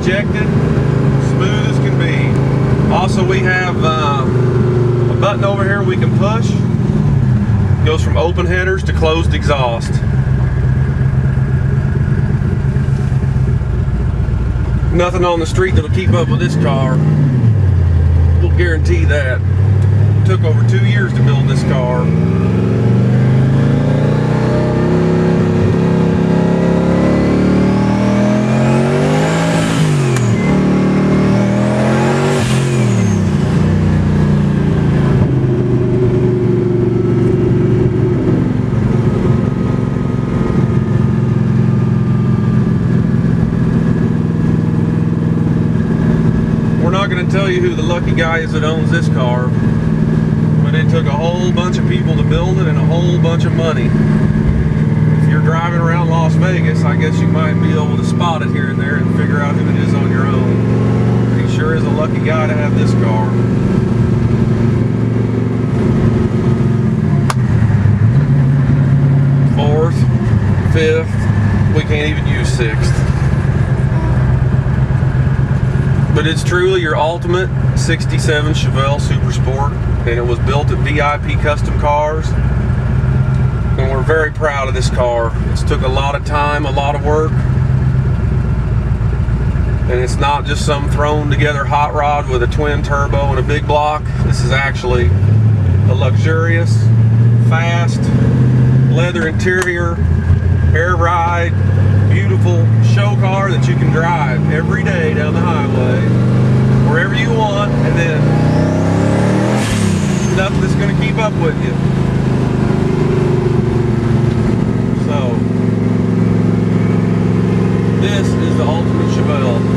injected, smooth as can be. Also, we have a button over here we can push. Goes from open headers to closed exhaust. Nothing on the street that'll keep up with this car. We'll guarantee that. It took over 2 years to build this car. I'm not going to tell you who the lucky guy is that owns this car, but it took a whole bunch of people to build it and a whole bunch of money. If you're driving around Las Vegas, I guess you might be able to spot it here and there and figure out who it is on your own. He sure is a lucky guy to have this car. Fourth, fifth, we can't even use sixth. But it's truly your ultimate 67 Chevelle Super Sport, and it was built at VIP Custom Cars, and we're very proud of this car. It's took a lot of time, a lot of work, and it's not just some thrown together hot rod with a twin turbo and a big block. This is actually a luxurious, fast, leather interior, AIRRIDE, beautiful show car that you can drive every day down the highway, wherever you want, and then nothing that's going to keep up with you. So, this is the ultimate Chevelle.